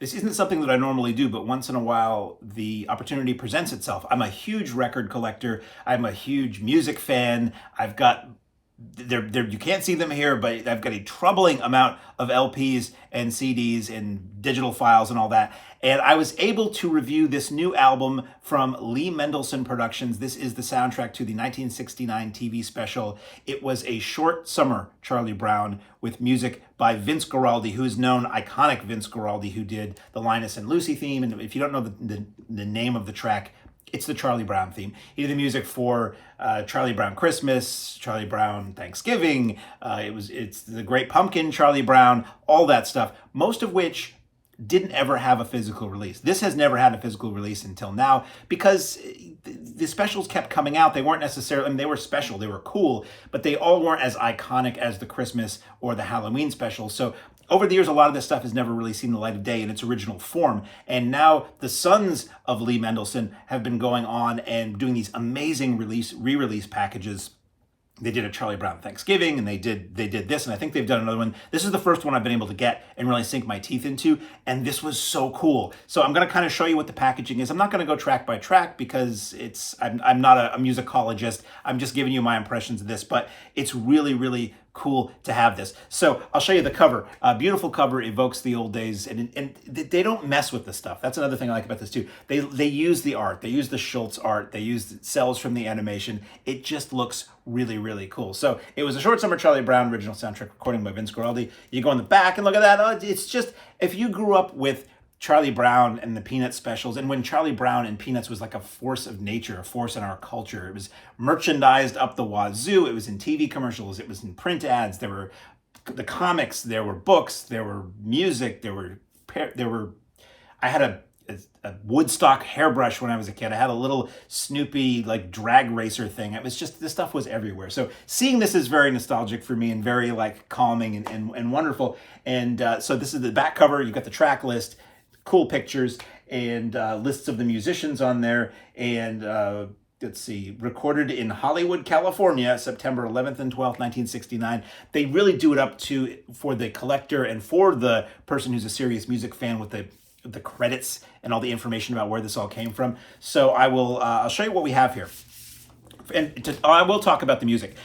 This isn't something that I normally do, but once in a while the opportunity presents itself. I'm a huge record collector. I'm a huge music fan. I've got you can't see them here, but I've got a troubling amount of LPs and CDs and digital files and all that. And I was able to review this new album from Lee Mendelson Productions. This is the soundtrack to the 1969 TV special. It was a short summer Charlie Brown with music by Vince Guaraldi, who is known, iconic Vince Guaraldi, who did the Linus and Lucy theme. And if you don't know the name of the track, it's the Charlie Brown theme. He did the music for Charlie Brown Christmas, Charlie Brown Thanksgiving. It's the Great Pumpkin, Charlie Brown, all that stuff. Most of which didn't ever have a physical release. This has never had a physical release until now because the specials kept coming out. They weren't necessarily, I mean, they were special, they were cool, but they all weren't as iconic as the Christmas or the Halloween specials. So over the years, a lot of this stuff has never really seen the light of day in its original form. And now the sons of Lee Mendelson have been going on and doing these amazing re-release packages. They did a Charlie Brown Thanksgiving, and they did this, and I think they've done another one. This is the first one I've been able to get and really sink my teeth into, and this was so cool. So I'm going to kind of show you what the packaging is. I'm not going to go track by track because I'm not a musicologist. I'm just giving you my impressions of this, but it's really, really cool to have this. So I'll show you the cover. Beautiful cover, evokes the old days, and they don't mess with the stuff. That's another thing I like about this too. They use the art. They use the Schultz art. They use cells from the animation. It just looks really, really cool. So it was a short summer Charlie Brown original soundtrack recording by Vince Guaraldi. You go in the back and look at that. Oh, it's just, if you grew up with Charlie Brown and the Peanuts specials, and when Charlie Brown and Peanuts was like a force of nature, a force in our culture. It was merchandised up the wazoo. It was in TV commercials. It was in print ads. There were the comics. There were books. There were music. I had a Woodstock hairbrush when I was a kid. I had a little Snoopy like drag racer thing. It was just, this stuff was everywhere. So seeing this is very nostalgic for me and very like calming and wonderful. And so this is the back cover. You've got the track list, cool pictures, and lists of the musicians on there. And let's see, recorded in Hollywood, California, September 11th and 12th, 1969. They really do it up for the collector and for the person who's a serious music fan with the credits and all the information about where this all came from. So I'll show you what we have here. And I will talk about the music.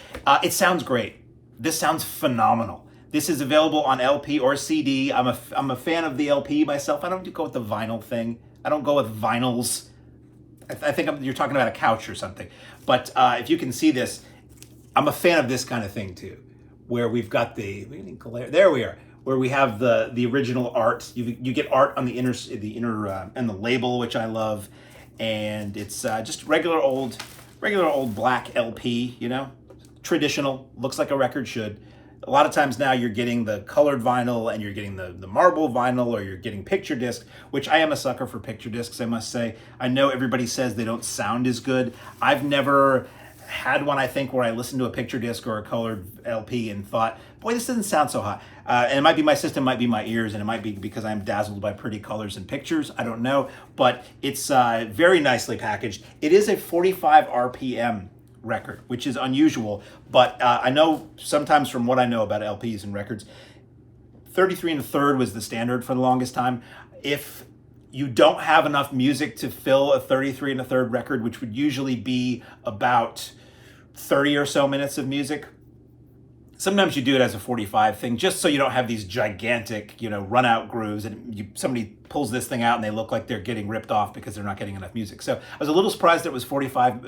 It sounds great. This sounds phenomenal. This is available on LP or CD. I'm a fan of the LP myself. I don't go with the vinyl thing. I don't go with vinyls. I think you're talking about a couch or something. But if you can see this, I'm a fan of this kind of thing too, where we've got there we are, where we have the original art. You get art on the inner and the label, which I love, and it's just regular old black LP. You know, traditional, looks like a record should. A lot of times now you're getting the colored vinyl and you're getting the marble vinyl, or you're getting picture disc, which I am a sucker for picture discs, I must say. I know everybody says they don't sound as good. I've never had one, I think, where I listened to a picture disc or a colored LP and thought, boy, this doesn't sound so hot. And it might be my system, might be my ears, and it might be because I'm dazzled by pretty colors and pictures. I don't know, but it's very nicely packaged. It is a 45 RPM record, which is unusual, but I know sometimes from what I know about LPs and records, 33 1/3 was the standard for the longest time. If you don't have enough music to fill a 33 1/3 record, which would usually be about 30 or so minutes of music, sometimes you do it as a 45 thing, just so you don't have these gigantic, run out grooves, and somebody pulls this thing out and they look like they're getting ripped off because they're not getting enough music. So I was a little surprised that it was 45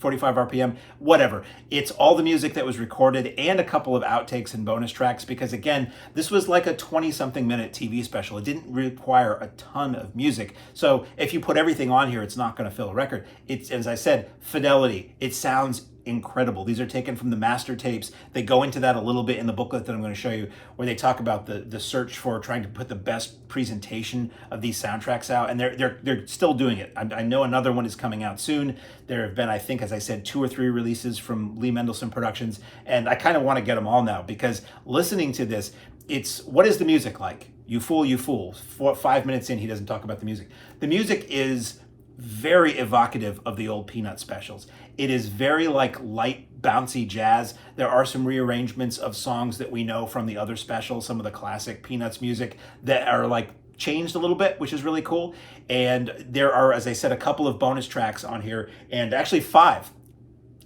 RPM. Whatever. It's all the music that was recorded and a couple of outtakes and bonus tracks, because again, this was like a 20-something minute TV special. It didn't require a ton of music. So if you put everything on here, it's not going to fill a record. It's, as I said, fidelity. It sounds incredible. These are taken from the master tapes. They go into that a little bit in the booklet that I'm going to show you, where they talk about the search for trying to put the best presentation of these soundtracks out, and they're still doing it. I know another one is coming out soon. There have been, I think, as I said, 2 or 3 releases from Lee Mendelson Productions, and I kind of want to get them all now, because listening to this, it's, what is the music like? You fool, you fool. 5 minutes in, he doesn't talk about the music. The music is very evocative of the old Peanut specials. It is very like light, bouncy jazz. There are some rearrangements of songs that we know from the other specials, some of the classic Peanuts music that are like changed a little bit, which is really cool. And there are, as I said, a couple of bonus tracks on here, and actually 5.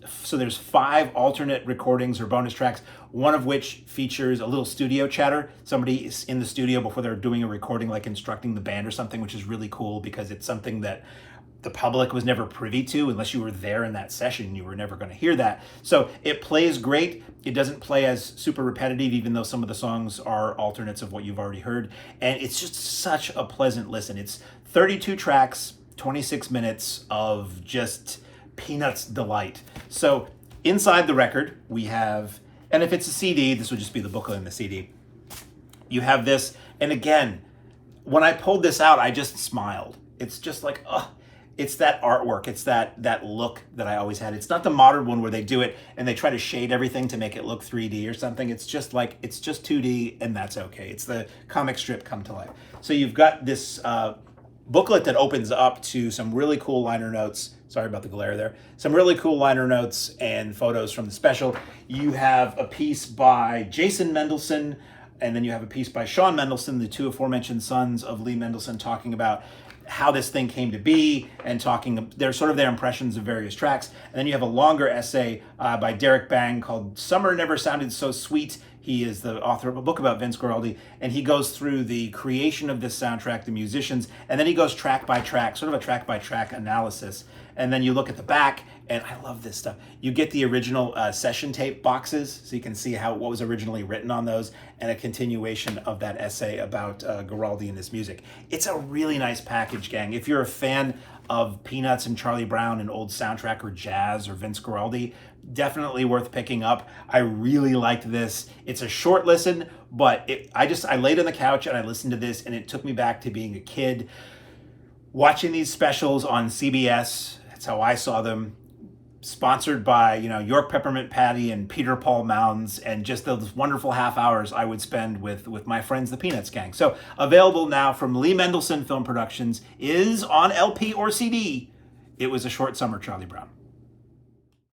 So there's 5 alternate recordings or bonus tracks, one of which features a little studio chatter. Somebody is in the studio before they're doing a recording, like instructing the band or something, which is really cool because it's something that the public was never privy to. Unless you were there in that session, you were never going to hear that. So it plays great. It doesn't play as super repetitive, even though some of the songs are alternates of what you've already heard. And it's just such a pleasant listen. It's 32 tracks, 26 minutes of just Peanuts delight. So inside the record, we have, and if it's a CD, this would just be the booklet and the CD. You have this, and again, when I pulled this out, I just smiled. It's just like, oh, it's that artwork. It's that look that I always had. It's not the modern one where they do it and they try to shade everything to make it look 3D or something. It's just like, it's just 2D, and that's okay. It's the comic strip come to life. So you've got this booklet that opens up to some really cool liner notes. Sorry about the glare there. Some really cool liner notes and photos from the special. You have a piece by Jason Mendelson, and then you have a piece by Sean Mendelson, the 2 aforementioned sons of Lee Mendelson, talking about how this thing came to be and talking their impressions of various tracks. And then you have a longer essay by Derek Bang called Summer Never Sounded So Sweet. He is the author of a book about Vince Guaraldi, and he goes through the creation of this soundtrack, the musicians, and then he goes track by track, sort of a track by track analysis. And then you look at the back, and I love this stuff. You get the original session tape boxes, so you can see what was originally written on those, and a continuation of that essay about Guaraldi and his music. It's a really nice package, gang. If you're a fan of Peanuts and Charlie Brown and old soundtrack or jazz or Vince Guaraldi, definitely worth picking up. I really liked this. It's a short listen, but I laid on the couch and I listened to this, and it took me back to being a kid, watching these specials on CBS. That's how I saw them. Sponsored by, York Peppermint Patty and Peter Paul Mounds, and just those wonderful half hours I would spend with my friends, the Peanuts gang. So available now from Lee Mendelson Film Productions, is on LP or CD. It Was a Short Summer, Charlie Brown.